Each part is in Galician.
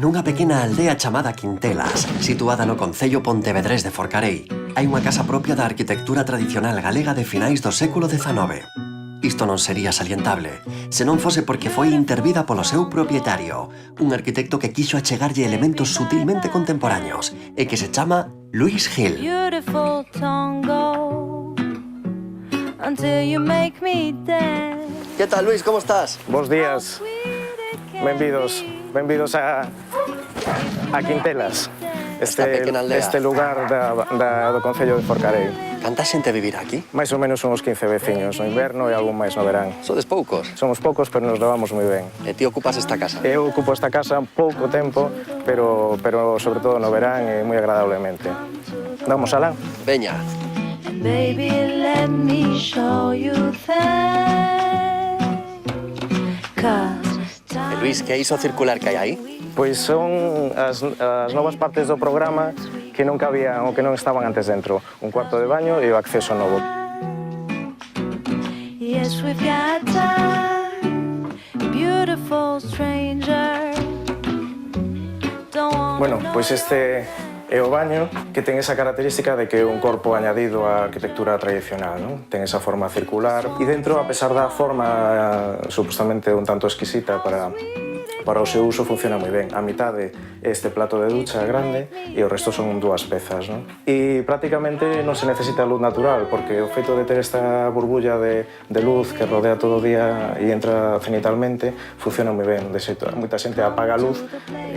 Nunha pequena aldea chamada Quintelas, situada no concello pontevedrés de Forcarei, hai unha casa propia da arquitectura tradicional galega de finais do século XIX. Isto non sería salientable se non fose porque foi intervida polo seu propietario, un arquitecto que quixo achegarlle elementos sutilmente contemporáneos e que se chama Luis Gil. Que tal, Luis, como estás? Bos días, benvidos a Quintelas, este lugar do concello de Forcarei. Canta xente a vivir aquí? Mais ou menos uns 15 veciños no inverno e algún máis no verán. Sodes poucos? Somos poucos, pero nos levamos moi ben. E ti ocupas esta casa? Eu ocupo esta casa pouco tempo, pero sobre todo no verán e moi agradablemente. Vamos alá? Veña. Baby, let me show you E Luis, que é iso circular que hai aí? Pois son as novas partes do programa que non cabían ou que non estaban antes dentro. Un cuarto de baño e o acceso novo. Yes, we've got time, beautiful stranger. Bueno, pois este é o baño que ten esa característica de que é un corpo añadido á arquitectura tradicional, non? Ten esa forma circular e dentro, a pesar da forma supostamente un tanto exquisita para o seu uso, funciona moi ben. A mitade é este plato de ducha grande e o resto son dúas pezas, non? E prácticamente non se necesita luz natural, porque o feito de ter esta burbulla de luz que rodea todo o día e entra cenitalmente, funciona moi ben. De xeito, moita xente apaga a luz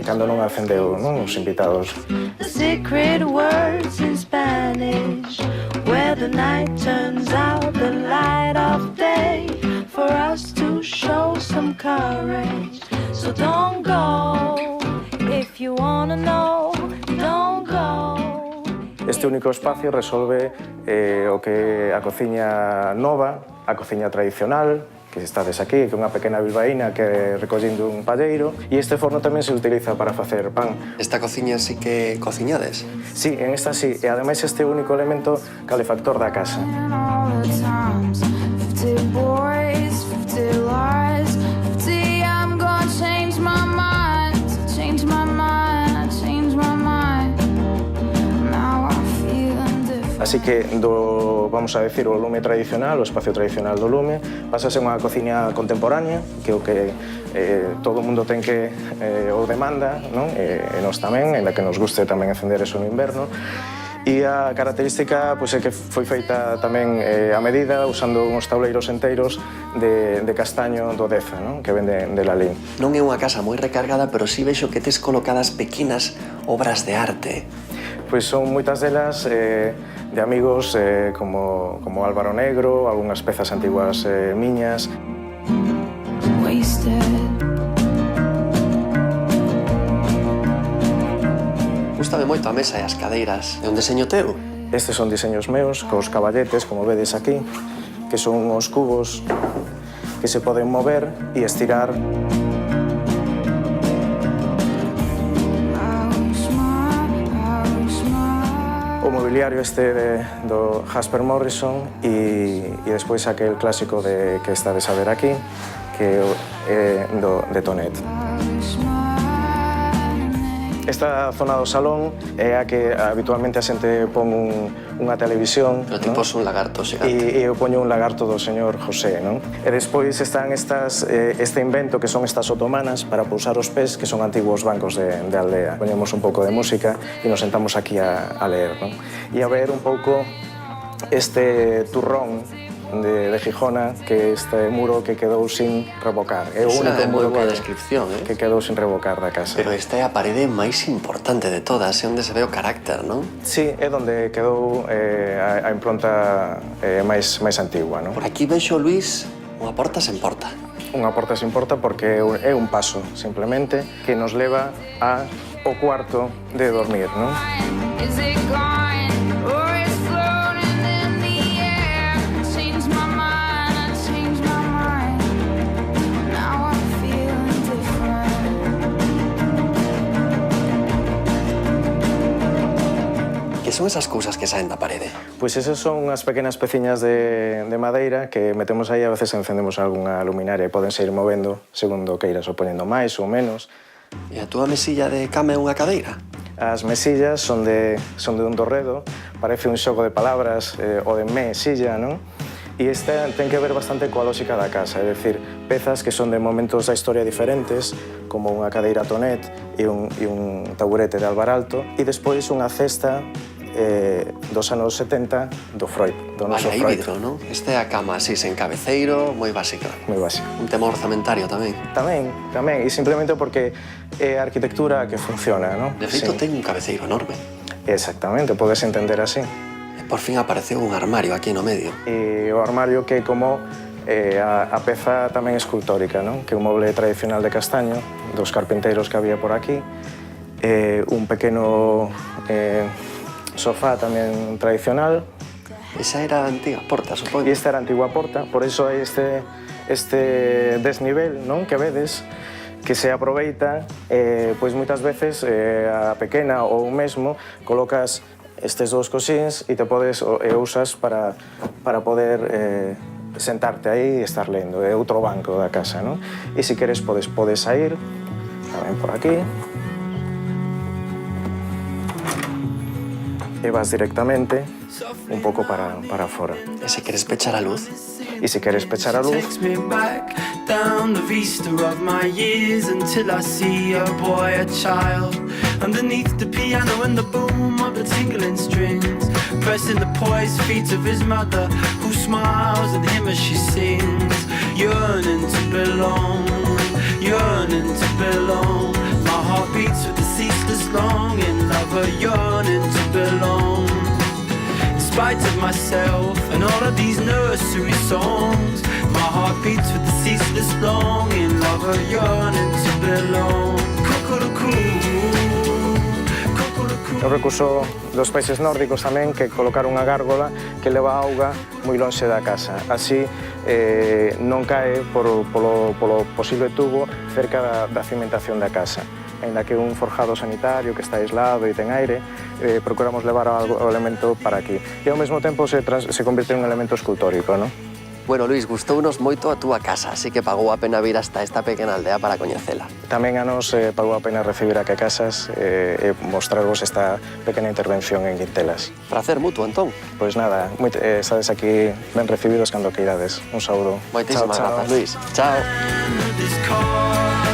cando non acendeu, non? Os invitados. The secret words in Spanish, where the night turns out the light of day, for us to show some courage. So don't go, if you wanna know, don't go. Este único espacio resolve o que a cociña nova, a cociña tradicional, que estades aquí, que é unha pequena bilbaína que recollendo un palleiro, e este forno tamén se utiliza para facer pan. Esta cociña sí que cociñades? Sí, en esta sí, e ademais este único elemento calefactor da casa. Así que vamos a decir, o lume tradicional, o espacio tradicional do lume, pasa a ser unha cociña contemporánea, que é o que todo o mundo ten que o demanda, non? E nós tamén, en la que nos guste tamén encender eso no inverno. E a característica é que foi feita tamén a medida, usando uns tauleiros enteiros de castaño do Deza, que ven de Lalín. Non é unha casa moi recargada, pero sí vexo que tes colocadas pequenas obras de arte. Pois son moitas delas de amigos como Álvaro Negro, algunhas pezas antiguas miñas. Gústame moito a mesa e as cadeiras. É un deseño teu? Estes son diseños meus, cos caballetes, como vedes aquí, que son uns cubos que se poden mover e estirar. O mobiliario este do Jasper Morrison e despois aquel clásico que estades a ver aquí, que é de Tonet. Esta zona do salón é a que habitualmente a xente pon unha televisión. Pero ti pos un lagarto xigante. E eu poño un lagarto do señor José, non? E despois están este invento que son estas otomanas para pousar os pés, que son antigos bancos de aldea. Poñemos un pouco de música e nos sentamos aquí a ler, non? E a ver un pouco este turrón de Gijona, que este muro que quedou sin revocar. É o único muro que quedou sin revocar da casa. Pero esta é a parede máis importante de todas, é onde se ve o carácter, non? Sí, é onde quedou a impronta máis antigua, non? Por aquí vexo, Luis, unha porta sen porta. Unha porta sen porta porque é un paso, simplemente, que nos leva ao cuarto de dormir, non? Que son esas cousas que saen da parede? Pois esas son as pequenas peciñas de madeira que metemos aí, a veces encendemos algunha luminaria e poden seguir movendo segundo queiras, ou poñendo máis ou menos. E a túa mesilla de cama é unha cadeira? As mesillas son de un dorredo, parece un xogo de palabras, o de mesilla, non? E esta ten que ver bastante coa lógica da casa, é dicir, pezas que son de momentos da historia diferentes, como unha cadeira tonet e un taburete de Alvar Alto, e despois unha cesta dos anos 70 do Freud, do noso Vale, hai Freud. vidro, non? Este é a cama así, sen cabeceiro, moi básica. Moi básico. Un tema orzamentario tamén. Tamén, e simplemente porque é a arquitectura que funciona, non? De feito, ten un cabeceiro enorme. Exactamente, podes entender así. E por fin apareceu un armario aquí no medio. E o armario que é como a peza tamén escultórica, non? Que é un moble tradicional de castaño, dos carpinteiros que había por aquí, un pequeno sofá tamén tradicional. Esa era a antiga porta, supoño. E esta era a antigua porta, por iso hai este desnivel, non? Que vedes, que se aproveita, pois moitas veces a pequena ou mesmo colocas estes dous cosíns e te podes usas para poder sentarte aí e estar lendo. É outro banco da casa, non? E se queres podes sair tamén por aquí. E vas directamente un pouco para fora. E se queres pechar a luz? E se queres pechar a luz, Takes me back down the vista of my years until I see a boy, a child, underneath the piano and the boom of the tingling strings, pressing the poised feet of his mother, who smiles at him as she sings, yearning to belong, yearning to belong. My heart beats with the ceaseless longing of a yearning to belong. In spite of myself and all of these nursery songs, my heart beats with the ceaseless longing of a yearning to belong. o recurso dos países nórdicos tamén que colocar unha gárgola que leva a auga moi lonxe da casa. Así non cae polo posible tubo cerca da cimentación da casa. Ainda que un forjado sanitario que está aislado e ten aire, procuramos levar o elemento para aquí. E ao mesmo tempo se convirte en un elemento escultórico, non? Bueno, Luis, gustounos moito a túa casa, así que pagou a pena vir hasta esta pequena aldea para coñecela. Tamén a nos pagou a pena recibir a que casas e mostrarvos esta pequena intervención en Quintelas. Prazer mutuo, entón. Pois nada, estades aquí ben recibidos cando queirades. Un saúdo. Moitísimas grazas, Luis. Chao. This cause,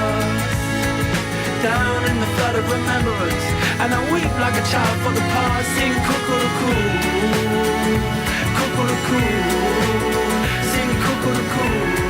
down in the flood of remembrance, and I weep like a child for the past. Sing cuckoo-cuckoo, cuckoo-cuckoo, sing cuckoo-cuckoo.